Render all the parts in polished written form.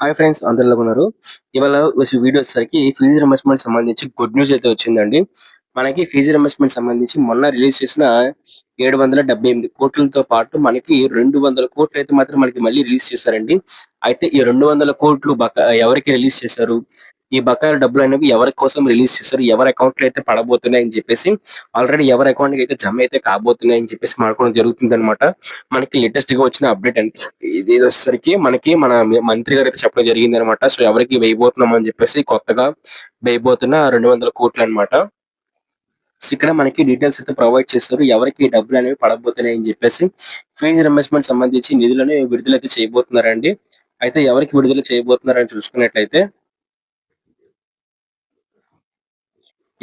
Hi friends, అందరిలో ఉన్నారు. ఇవాళ వీడియో వచ్చేసరికి ఫీజు రింబర్స్మెంట్ సంబంధించి గుడ్ న్యూస్ అయితే వచ్చిందండి. మనకి ఫీజు రింబర్స్మెంట్ సంబంధించి మొన్న రిలీజ్ చేసిన 778 కోట్లతో పాటు మనకి 200 కోట్లు అయితే మాత్రం మనకి మళ్ళీ రిలీజ్ చేశారండి. అయితే ఈ 200 కోట్లు ఎవరికి రిలీజ్ చేశారు? ఈ బకాయిల డబ్బులు అనేవి ఎవరి కోసం రిలీజ్ చేశారు? ఎవరి అకౌంట్ లో అయితే పడబోతున్నాయి అని చెప్పేసి ఆల్రెడీ ఎవరి అకౌంట్ కి అయితే జమ అయితే కాబోతున్నాయి అని చెప్పేసి మాట్లాడడం జరుగుతుంది అనమాట. మనకి లేటెస్ట్ గా వచ్చిన అప్డేట్ అండి. ఇది వచ్చేసరికి మనకి మన మంత్రి గారు అయితే చెప్పడం జరిగింది అనమాట. సో ఎవరికి వేయబోతున్నాం అని చెప్పేసి కొత్తగా వేయబోతున్న 200 కోట్లు అనమాట. సో ఇక్కడ మనకి డీటెయిల్స్ అయితే ప్రొవైడ్ చేస్తారు. ఎవరికి ఈ డబ్బులు అనేవి పడబోతున్నాయి అని చెప్పేసి ఫీజు రింబర్స్మెంట్ సంబంధించి నిధులను విడుదలైతే చేయబోతున్నారండి. అయితే ఎవరికి విడుదల చేయబోతున్నారని చూసుకున్నట్లయితే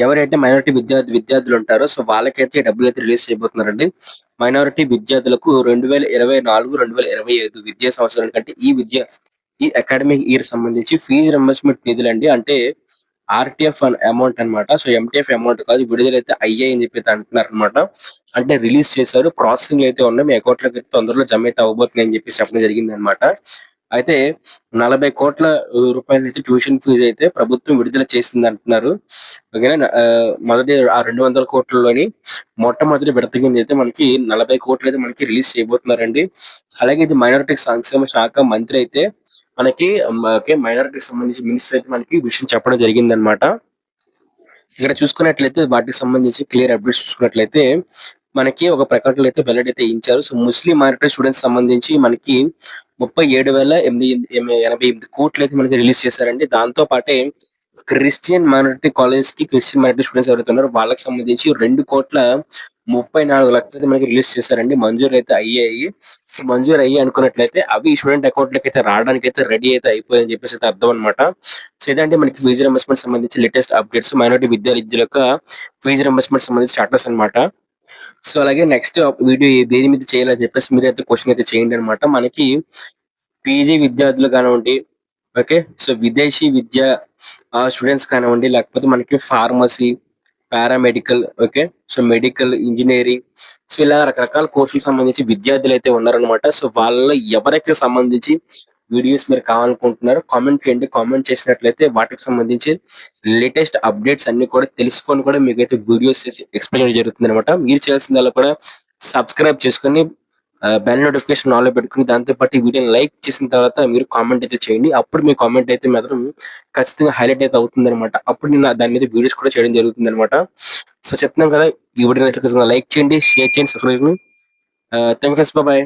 ఎవరైతే మైనారిటీ విద్యార్థులు ఉంటారో సో వాళ్ళకైతే డబ్బులు అయితే రిలీజ్ చేయబోతున్నారండి. మైనారిటీ విద్యార్థులకు 2024-2025 విద్యా సంవత్సరానికంటే ఈ అకాడమిక్ ఇయర్ సంబంధించి ఫీజు రింబర్స్మెంట్ నిధులండి. అంటే ఆర్టీఎఫ్ అమౌంట్ అన్నమాట. సో ఎంటీఎఫ్ అమౌంట్ కాదు, విడుదలైతే అయ్యాయి అని చెప్పి అంటున్నారు అనమాట. అంటే రిలీజ్ చేశారు, ప్రాసెసింగ్ అయితే ఉన్నాయి, మీ అకౌంట్ లోకి తొందరలో జమ అయితే అవబోతున్నాయి అని చెప్పి చెప్పడం జరిగింది అనమాట. అయితే 40 కోట్ల రూపాయలు అయితే ట్యూషన్ ఫీజు అయితే ప్రభుత్వం విడుదల చేసింది అంటున్నారు. ఓకేనా. మొదటి ఆ 200 కోట్లలోని మొట్టమొదటి విడత కింద అయితే మనకి 40 కోట్లు అయితే మనకి రిలీజ్ చేయబోతున్నారండి. అలాగే ఇది మైనారిటీ సంక్షేమ శాఖ మంత్రి అయితే మనకి మైనారిటీకి సంబంధించి మినిస్టర్ అయితే మనకి ఈ విషయం చెప్పడం జరిగింది అనమాట. ఇక్కడ చూసుకున్నట్లయితే వాటికి సంబంధించి క్లియర్ అప్డేట్స్ చూసుకున్నట్లయితే మనకి ఒక ప్రకటనలు అయితే వెల్లడైతే ఇచ్చారు. సో ముస్లిం మైనారిటీ స్టూడెంట్స్ సంబంధించి మనకి 37,888 కోట్లు అయితే మనకి రిలీజ్ చేశారండి. దాంతో పాటే క్రిస్టియన్ మైనారిటీ కాలేజ్ కి క్రిస్టియన్ మైనారిటీ స్టూడెంట్స్ ఎవరైతే ఉన్నారో వాళ్ళకి సంబంధించి 2,34,00,000 అయితే మనకి రిలీజ్ చేశారండి. మంజూరు అయితే అయ్యాయి. సో మంజూరు అయ్యి అనుకున్నట్లయితే అవి స్టూడెంట్ అకౌంట్ లకి అయితే రావడానికి అయితే రెడీ అయితే అయిపోయాయని చెప్పేసి అయితే అర్థం అనమాట. సో ఇదంటే మనకి ఫీజు రింబర్స్మెంట్ సంబంధించి లేటెస్ట్ అప్డేట్స్, మైనారిటీ విద్యార్థుల యొక్క ఫీజు రింబర్స్మెంట్ సంబంధించి స్టాటస్ అనమాట. సో అలాగే నెక్స్ట్ వీడియో దేని మీద చేయాలని చెప్పేసి మీరైతే క్వశ్చన్ అయితే చేయండి అనమాట. మనకి పీజీ విద్యార్థులు కానివ్వండి, ఓకే, సో విదేశీ విద్య స్టూడెంట్స్ కానివ్వండి, లేకపోతే మనకి pharmacy, paramedical, okay, so medical engineering, so ఇలా రకరకాల కోర్సులకు సంబంధించి విద్యార్థులు అయితే ఉన్నారనమాట. సో వాళ్ళలో ఎవరికి సంబంధించి వీడియోస్ మీరు కావాలనుకుంటున్నారో కామెంట్ చేయండి. కామెంట్ చేసినట్లయితే వాటికి సంబంధించి లేటెస్ట్ అప్డేట్స్ అన్ని కూడా తెలుసుకొని కూడా మీకైతే వీడియోస్ చేసి ఎక్స్ప్లెయిన్ చేయడం జరుగుతుంది అనమాట. మీరు చేయాల్సిందల్లా కూడా సబ్స్క్రైబ్ చేసుకొని బెల్ నోటిఫికేషన్ ఆన్ లో పెట్టుకుని దాంతో పాటు ఈ వీడియోని లైక్ చేసిన తర్వాత మీరు కామెంట్ అయితే చేయండి. అప్పుడు మీ కామెంట్ అయితే మాత్రం ఖచ్చితంగా హైలైట్ అయితే అవుతుంది అనమాట. అప్పుడు నేను దాని మీద వీడియోస్ కూడా చేయడం జరుగుతుంది అనమాట. సో చెప్తున్నాం కదా, ఈ వీడియోని లైక్ చేయండి, షేర్ చేయండి, సబ్స్క్రైబ్ చేయండి. Thank you, bye.